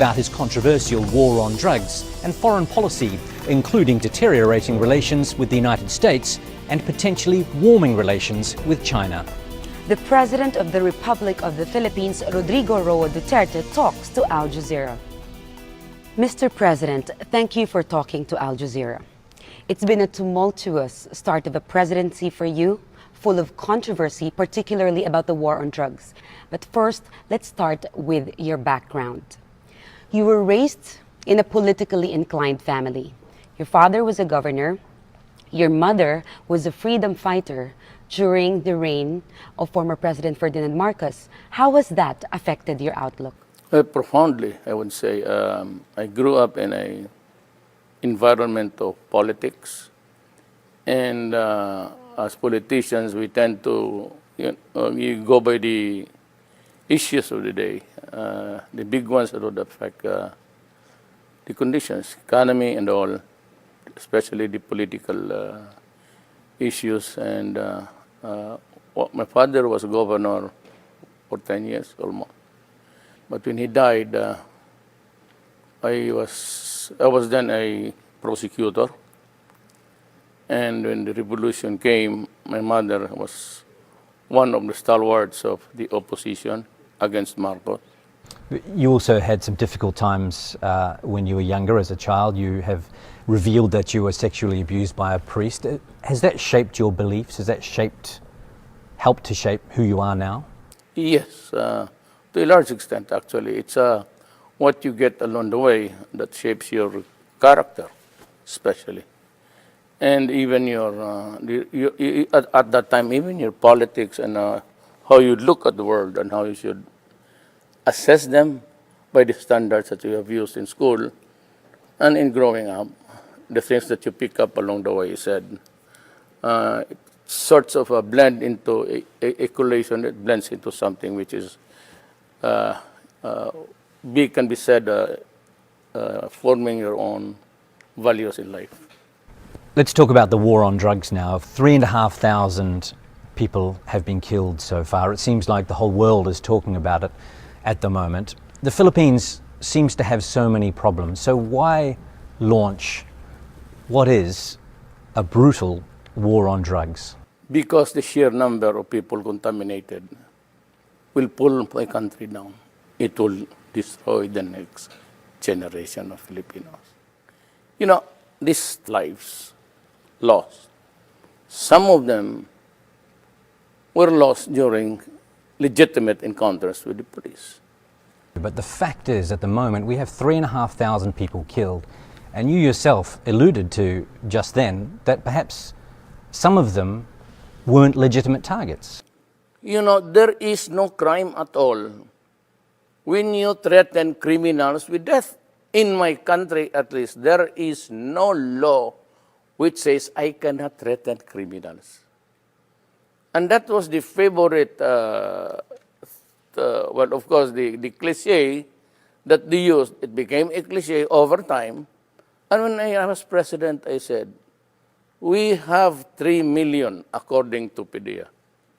about his controversial war on drugs and foreign policy, including deteriorating relations with the United States and potentially warming relations with China. The President of the Republic of the Philippines, Rodrigo Roa Duterte, talks to Aljazeera. Mr. President, thank you for talking to Aljazeera. It's been a tumultuous start of a presidency for you, full of controversy, particularly about the war on drugs. But first, let's start with your background. You were raised in a politically inclined family. Your father was a governor. Your mother was a freedom fighter during the reign of former President Ferdinand Marcos. How has that affected your outlook? Profoundly, I would say. I grew up in an environment of politics, and as politicians, we tend to you go by the issues of the day, the big ones that would affect the conditions, economy and all, especially the political issues. And my father was governor for 10 years almost. But when he died, I was then a prosecutor. And when the revolution came, my mother was one of the stalwarts of the opposition against Marcos. You also had some difficult times when you were younger as a child. You have revealed that you were sexually abused by a priest. Has that shaped your beliefs? Has that helped to shape who you are now? Yes, to a large extent, actually. It's what you get along the way that shapes your character, especially. And even at that time, even your politics and how you look at the world and how you should assess them by the standards that you have used in school and in growing up, the things that you pick up along the way, you said, it sorts of a blend into a collation. It blends into something which is can be said forming your own values in life. Let's talk about the war on drugs now. 3,500 people have been killed so far. It seems like the whole world is talking about it at the moment. The Philippines seems to have so many problems. So why launch what is a brutal war on drugs? Because the sheer number of people contaminated will pull my country down. It will destroy the next generation of Filipinos. You know, these lives lost. Some of them were lost during legitimate encounters with the police. But the fact is, at the moment, we have 3,500 people killed. And you yourself alluded to just then that perhaps some of them weren't legitimate targets. You know, there is no crime at all when you threaten criminals with death. In my country, at least, there is no law which says I cannot threaten criminals. And that was the favorite, well, of course, the cliche that they used. It became a cliche over time. And when I was president, I said, we have 3 million, according to PDEA,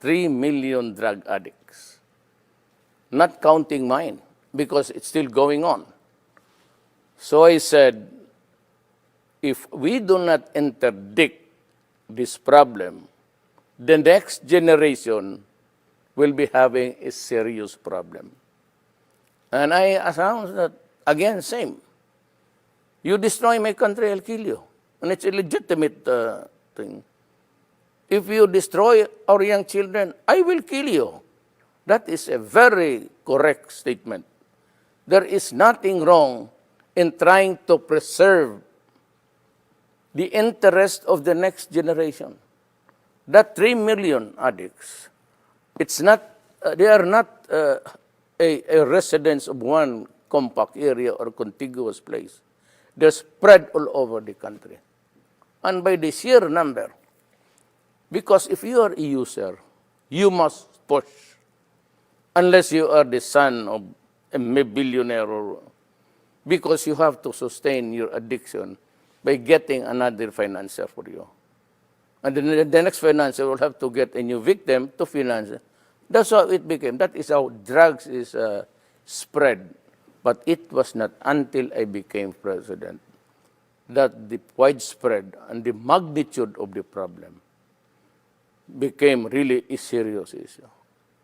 3 million drug addicts. Not counting mine, because it's still going on. So I said, if we do not interdict this problem, the next generation will be having a serious problem. And I announced that, again, same. You destroy my country, I'll kill you. And it's a legitimate thing. If you destroy our young children, I will kill you. That is a very correct statement. There is nothing wrong in trying to preserve the interest of the next generation. That 3 million addicts, it's not, they are not a residents of one compact area or contiguous place. They're spread all over the country. And by the sheer number, because if you are a user, you must push. Unless you are the son of a billionaire, or because you have to sustain your addiction by getting another financer for you. And then the next financer will have to get a new victim to finance it. That's how it became. That is how drugs is spread But it was not until I became president that the widespread and the magnitude of the problem became really a serious issue.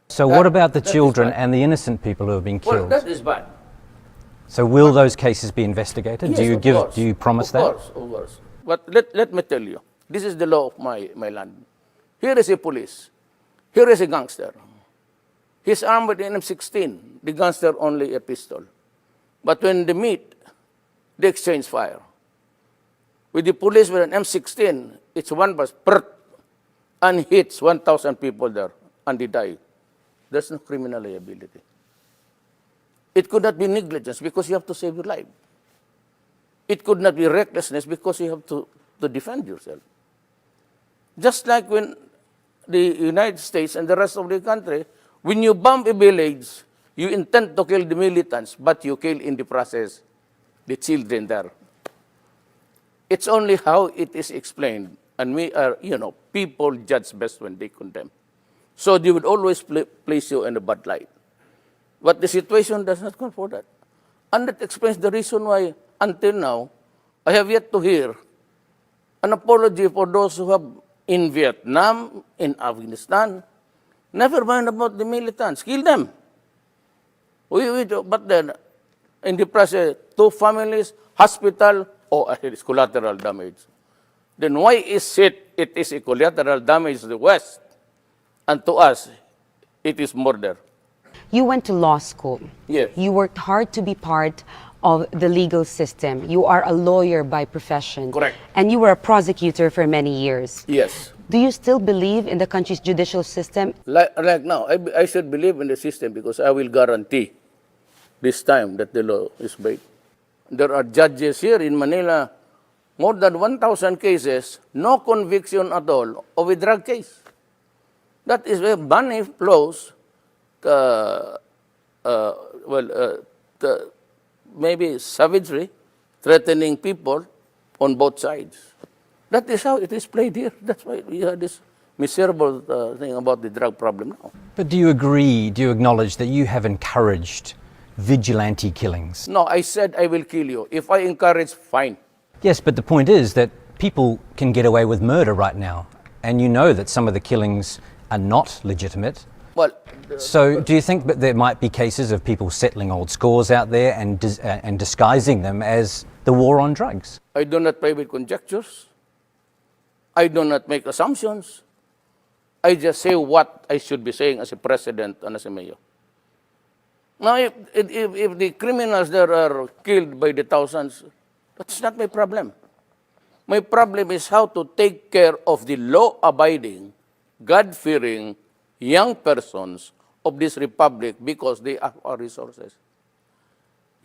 So what about the that is children bad. and the innocent people who have been Well, killed? that is bad. So will those cases be investigated? Yes, of course. Do you promise of that? Course, of course. But let me tell you, this is the law of my land. Here is a police. Here is a gangster. He's armed with an M16. The gangster only a pistol. But when they meet, they exchange fire. With the police with an M16, it's one burst, and hits 1,000 people there, and they die. There's no criminal liability. It could not be negligence because you have to save your life. It could not be recklessness because you have to defend yourself. Just like when the United States and the rest of the country, when you bomb a village, you intend to kill the militants, but you kill in the process the children there. It's only how it is explained, and we are, people judge best when they condemn. So they would always place you in a bad light. But the situation does not call for that. And that explains the reason why, until now, I have yet to hear an apology for those who have in Vietnam, in Afghanistan. Never mind about the militants. Kill them. But then, in the process, 2 families, hospital, it is collateral damage. Then why is it is a collateral damage to the West, and to us, it is murder? You went to law school. Yes. You worked hard to be part of the legal system. You are a lawyer by profession. Correct. And you were a prosecutor for many years. Yes. Do you still believe in the country's judicial system? Like now, I should believe in the system because I will guarantee this time that the law is made. There are judges here in Manila, more than 1,000 cases, no conviction at all of a drug case. That is where money flows, maybe savagery, threatening people on both sides. That is how it is played here. That's why we have this miserable thing about the drug problem now. But do you acknowledge that you have encouraged vigilante killings? No, I said I will kill you. If I encourage, fine. Yes, but the point is that people can get away with murder right now, and you know that some of the killings are not legitimate. Well, So do you think that there might be cases of people settling old scores out there and disguising them as the war on drugs? I do not play with conjectures. I do not make assumptions. I just say what I should be saying as a president and as a mayor. Now, if the criminals there are killed by the thousands, that's not my problem. My problem is how to take care of the law-abiding, God-fearing young persons of this republic because they have our resources.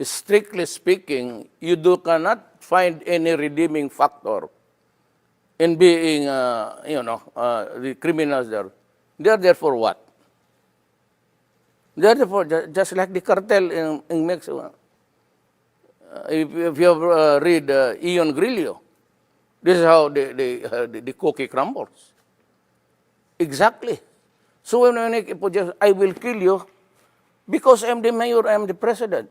Strictly speaking, you cannot find any redeeming factor in being, the criminals there. They are there for what? They are there for just like the cartel in Mexico. If you have read Ian Grillo, this is how the cookie crumbles. Exactly. So when I will kill you because I'm the mayor, I'm the president.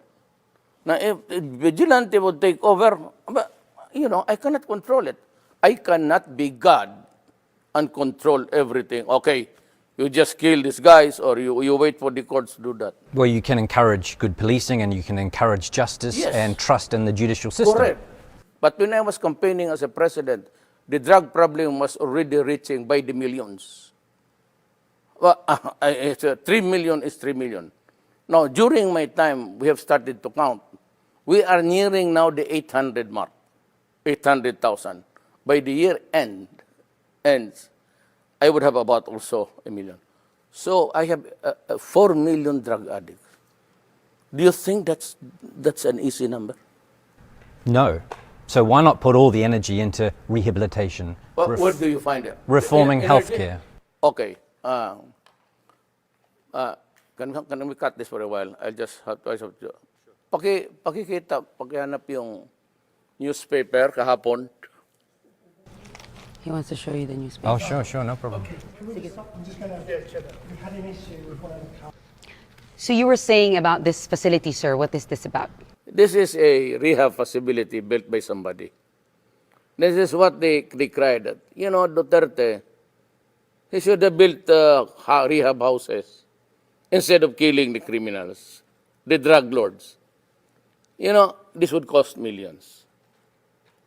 Now, if vigilante would take over, but, I cannot control it. I cannot be God and control everything. Okay, you just kill these guys or you wait for the courts to do that. Well, you can encourage good policing and you can encourage justice Yes. and trust in the judicial system. Correct. But when I was campaigning as a president, the drug problem was already reaching by the millions. Well, 3 million is 3 million. Now, during my time, we have started to count. We are nearing now the 800 mark, 800,000. By the year ends, I would have about also 1 million. So I have 4 million drug addicts. Do you think that's an easy number? No. So why not put all the energy into rehabilitation, Well, where do you find it? reforming Energy? healthcare? Okay. Can we cut this for a while? I'll just have to. Pakihanap yung newspaper kahapon. He wants to show you the newspaper. Oh, sure, no problem. I'm just going to. We had an issue with one of the So you were saying about this facility, sir. What is this about? This is a rehab facility built by somebody. This is what they cried at. You know, Duterte, he should have built rehab houses instead of killing the criminals, the drug lords. You know, this would cost millions.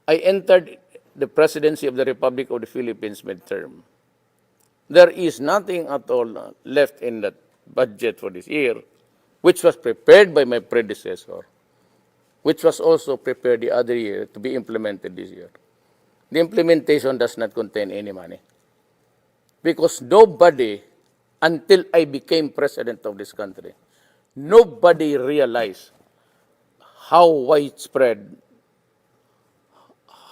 I entered the presidency of the Republic of the Philippines midterm. There is nothing at all left in that budget for this year, which was prepared by my predecessor, which was also prepared the other year to be implemented this year. The implementation does not contain any money. Because nobody, until I became president of this country, nobody realized how widespread,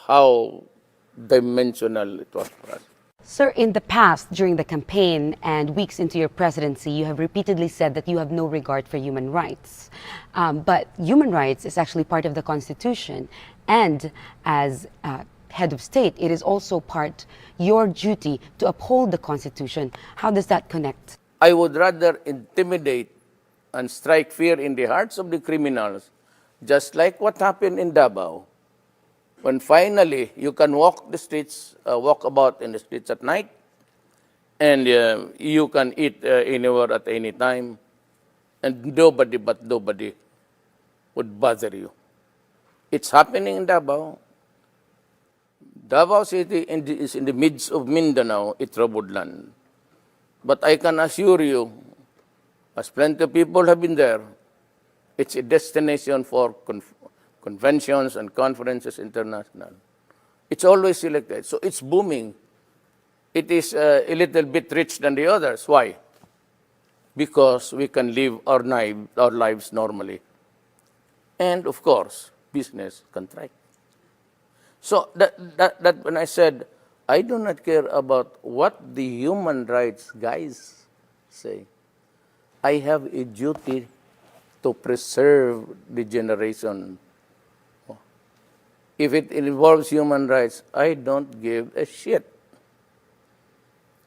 how dimensional it was for us. Sir, in the past, during the campaign and weeks into your presidency, you have repeatedly said that you have no regard for human rights. But human rights is actually part of the Constitution. And as head of state, it is also part your duty to uphold the Constitution. How does that connect? I would rather intimidate and strike fear in the hearts of the criminals, just like what happened in Davao. When finally you can walk the streets, walk about in the streets at night, and you can eat anywhere at any time, and nobody but nobody would bother you. It's happening in Davao. Davao City is in the midst of Mindanao, a troubled land. But I can assure you, as plenty of people have been there, it's a destination for conventions and conferences international. It's always selected. So it's booming. It is a little bit rich than the others. Why? Because we can live our lives normally. And of course, business can thrive. So that when I said, I do not care about what the human rights guys say. I have a duty to preserve the generation. If it involves human rights, I don't give a shit.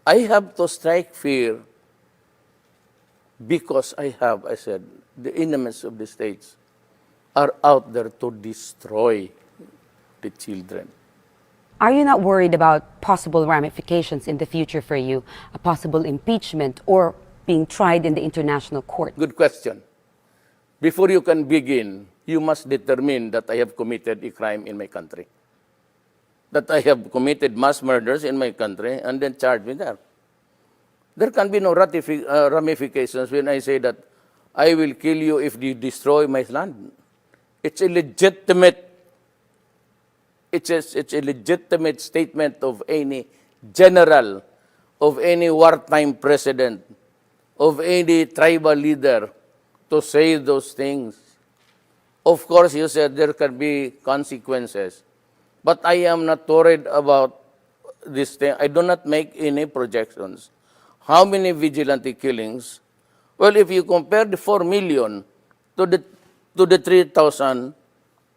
I have to strike fear because I said, the enemies of the states are out there to destroy the children. Are you not worried about possible ramifications in the future for you, a possible impeachment or being tried in the international court? Good question. Before you can begin, you must determine that I have committed a crime in my country. That I have committed mass murders in my country and then charge me there. There can be no ramifications when I say that I will kill you if you destroy my land. It's a legitimate statement of any general, of any wartime president, of any tribal leader to say those things. Of course, you said there can be consequences. But I am not worried about this thing. I do not make any projections. How many vigilante killings? Well, if you compare the 4 million to the 3,000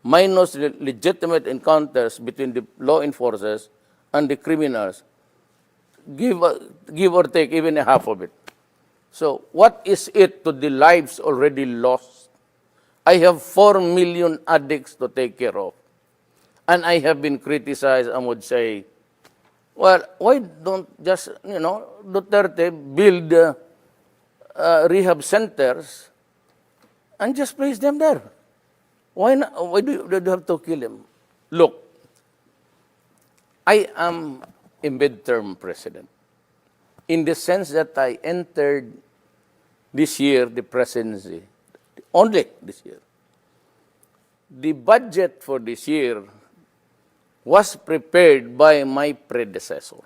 minus legitimate encounters between the law enforcers and the criminals, give or take even a half of it. So what is it to the lives already lost? I have 4 million addicts to take care of. And I have been criticized and would say, well, why don't just, Duterte build rehab centers and just place them there? Why not? Why do you have to kill him? Look, I am a midterm president in the sense that I entered this year the presidency, only this year. The budget for this year was prepared by my predecessor,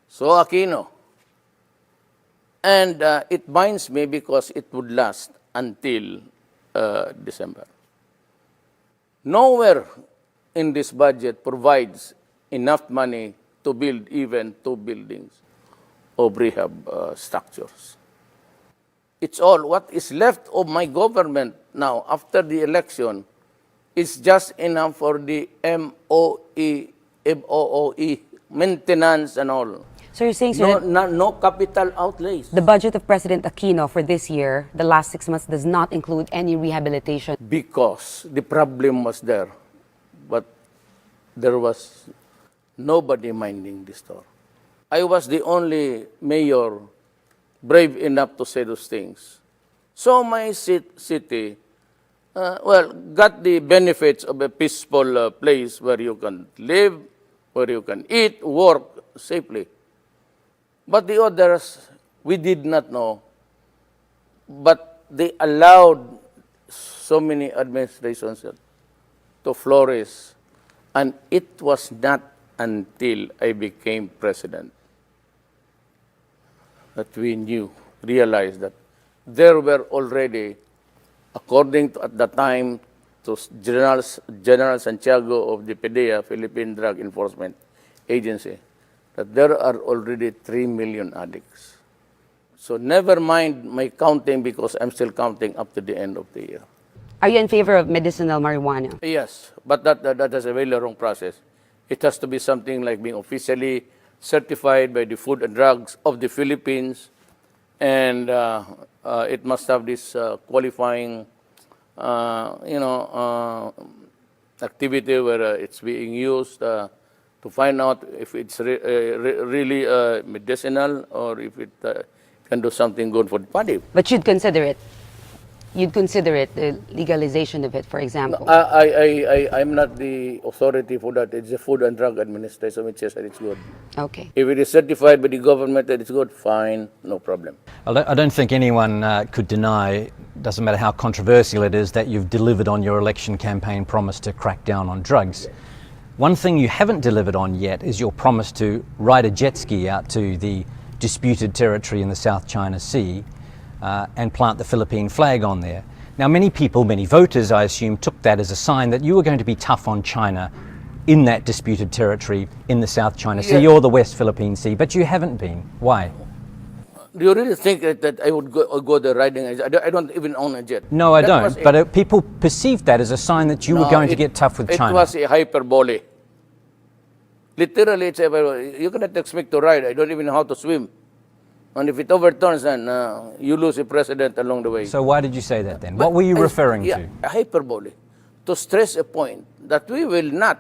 So Aquino. And it binds me because it would last until December. Nowhere in this budget provides enough money to build even 2 buildings of rehab structures. It's all what is left of my government now after the election is just enough for the MOE, maintenance and all. So you're saying, sir, that No capital outlays. the budget of President Aquino for this year, the last 6 months, does not include any rehabilitation? Because the problem was there, but there was nobody minding the store. I was the only mayor brave enough to say those things. So my city, got the benefits of a peaceful place where you can live, where you can eat, work safely. But the others, we did not know. But they allowed so many administrations to flourish. And it was not until I became president that we realized that there were already, according to at the time to General Santiago of the PDEA, Philippine Drug Enforcement Agency, that there are already 3 million addicts. So never mind my counting, because I'm still counting up to the end of the year. Are you in favor of medicinal marijuana? Yes, but that is a very long process. It has to be something like being officially certified by the Food and Drugs of the Philippines, and it must have this qualifying, activity where it's being used to find out if it's really medicinal or if it can do something good for the body. But you'd consider it? You'd consider it, the legalization of it, for example? I'm not the authority for that. It's the Food and Drug Administration which says that it's good. Okay. If it is certified by the government that it's good, fine, no problem. I don't think anyone could deny, doesn't matter how controversial it is, that you've delivered on your election campaign promise to crack down on drugs. One thing you haven't delivered on yet is your promise to ride a jet ski out to the disputed territory in the South China Sea and plant the Philippine flag on there. Now, many people, many voters, I assume, took that as a sign that you were going to be tough on China in that disputed territory in the South China Sea or the West Philippine Sea, but you haven't been. Why? Do you really think that I would go there riding? I don't even own a jet. No, I don't. But people perceived that as a sign that you were going to get tough with China. It was a hyperbole. Literally, you cannot expect to ride. I don't even know how to swim. And if it overturns, then you lose a president along the way. So why did you say that then? What were you referring to? Hyperbole. To stress a point that we will not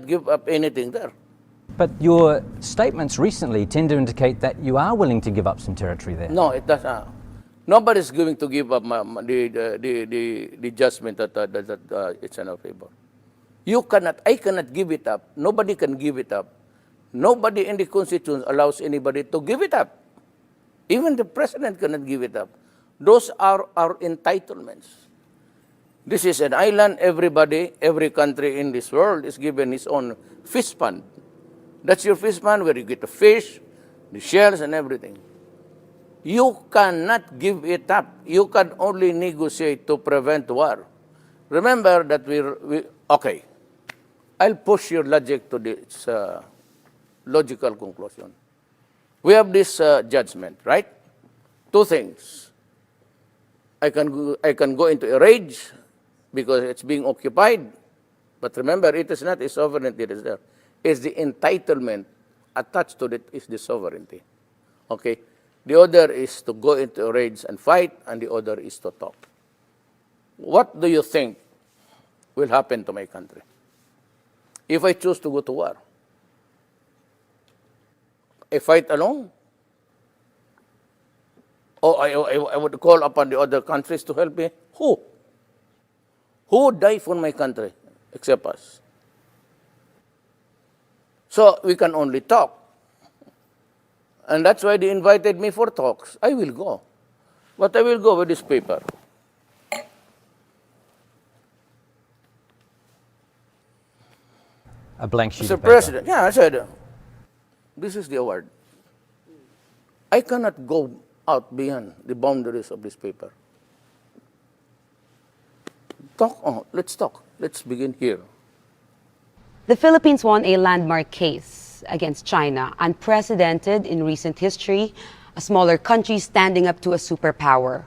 give up anything there. But your statements recently tend to indicate that you are willing to give up some territory there. No, it does not. Nobody's going to give up the judgment that it's in our favor. I cannot give it up. Nobody can give it up. Nobody in the Constitution allows anybody to give it up. Even the president cannot give it up. Those are our entitlements. This is an island. Every country in this world is given its own fish pond. That's your fish pond where you get the fish, the shells, and everything. You cannot give it up. You can only negotiate to prevent war. Remember that okay, I'll push your logic to this logical conclusion. We have this judgment, right? Two things. I can go into a rage because it's being occupied, but remember, it is not a sovereignty that is there. It's the entitlement attached to it is the sovereignty. Okay? The other is to go into a rage and fight, and the other is to talk. What do you think will happen to my country if I choose to go to war? I fight alone? Or I would call upon the other countries to help me? Who? Who would die for my country except us? So we can only talk. And that's why they invited me for talks. I will go. But I will go with this paper. A blank sheet Mr. of paper. President, I said, this is the award. I cannot go out beyond the boundaries of this paper. Let's talk. Let's begin here. The Philippines won a landmark case against China, unprecedented in recent history, a smaller country standing up to a superpower.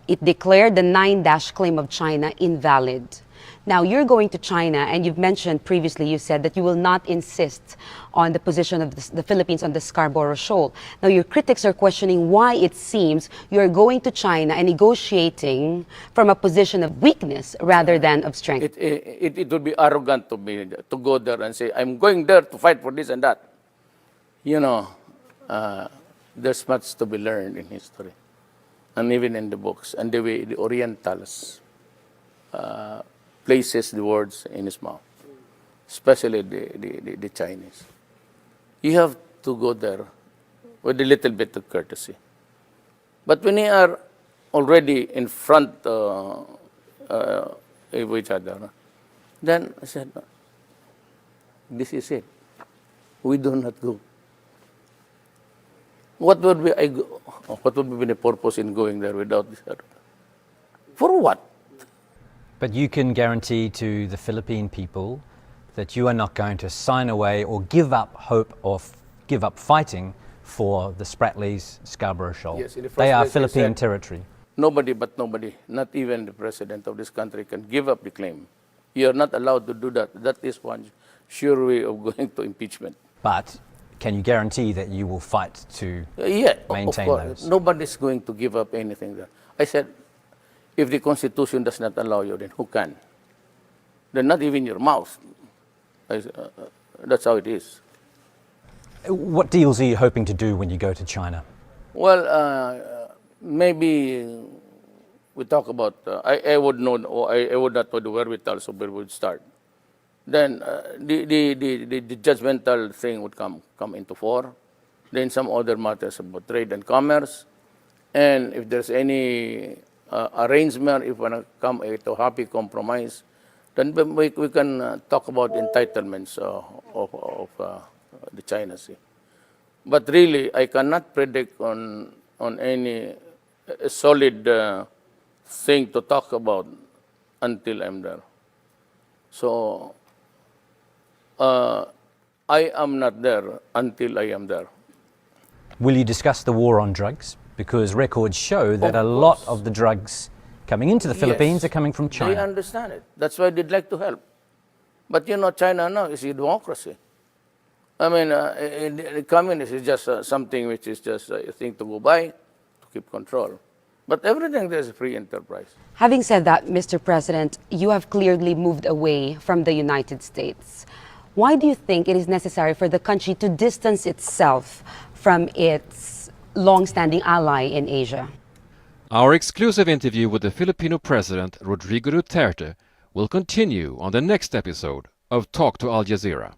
It declared the 9-dash claim of China invalid. Now, you're going to China, and you've mentioned previously, you said that you will not insist on the position of the Philippines on the Scarborough Shoal. Now, your critics are questioning why it seems you're going to China and negotiating from a position of weakness rather than of strength. It would be arrogant to me to go there and say, I'm going there to fight for this and that. You know, there's much to be learned in history, and even in the books, and the way the Orientals places the words in his mouth, especially the Chinese. You have to go there with a little bit of courtesy. But when you are already in front of each other, then I said, this is it. We do not go. What would be the purpose in going there without this? For what? But you can guarantee to the Philippine people that you are not going to sign away or give up hope or give up fighting for the Spratlys Scarborough Shoal. Yes, in the first they are place, Philippine said, territory. Nobody but nobody, not even the president of this country, can give up the claim. You are not allowed to do that. That is one sure way of going to impeachment. But can you guarantee that you will fight to Yeah, maintain of course. those? Nobody's going to give up anything there. I said, if the Constitution does not allow you, then who can? Then not even your mouth. That's how it is. What deals are you hoping to do when you go to China? Well, maybe we talk about, I would know, or I would not know the wherewithal, so where we would start. Then the judgmental thing would come into fore. Then some other matters about trade and commerce. And if there's any arrangement, if we want to come to a happy compromise, then we can talk about entitlements of the China Sea. But really, I cannot predict on any solid thing to talk about until I'm there. So I am not there until I am there. Will you discuss the war on drugs? Because records show that a lot of the drugs coming into the Philippines are coming from China. They understand it. That's why they'd like to help. But you know, China now is a democracy. I mean, the communist is just something which is just a thing to go by, to keep control. But everything there is free enterprise. Having said that, Mr. President, you have clearly moved away from the United States. Why do you think it is necessary for the country to distance itself from its long-standing ally in Asia? Our exclusive interview with the Filipino President Rodrigo Duterte will continue on the next episode of Talk to Aljazeera.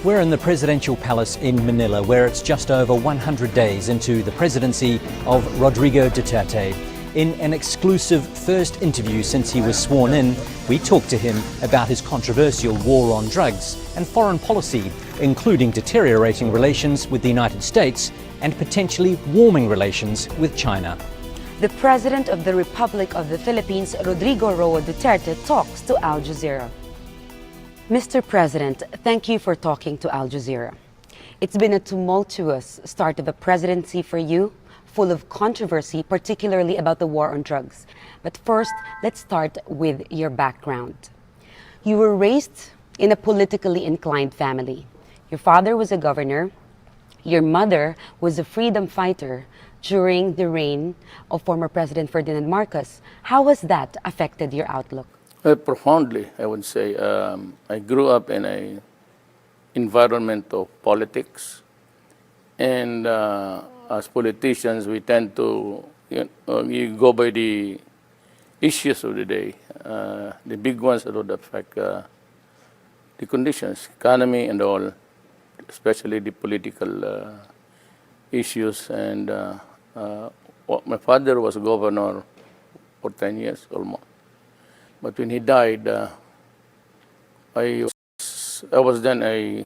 We're in the presidential palace in Manila, where it's just over 100 days into the presidency of Rodrigo Duterte. In an exclusive first interview since he was sworn in, we talked to him about his controversial war on drugs and foreign policy, including deteriorating relations with the United States and potentially warming relations with China. The President of the Republic of the Philippines, Rodrigo Roa Duterte, talks to Al Jazeera. Mr. President, thank you for talking to Al Jazeera. It's been a tumultuous start of a presidency for you, full of controversy, particularly about the war on drugs. But first, let's start with your background. You were raised in a politically inclined family. Your father was a governor. Your mother was a freedom fighter during the reign of former President Ferdinand Marcos. How has that affected your outlook? Profoundly, I would say. I grew up in an environment of politics, and as politicians, we tend to you go by the issues of the day, the big ones that would affect the conditions, economy and all, especially the political issues. And my father was governor for 10 years almost. But when he died, I was then a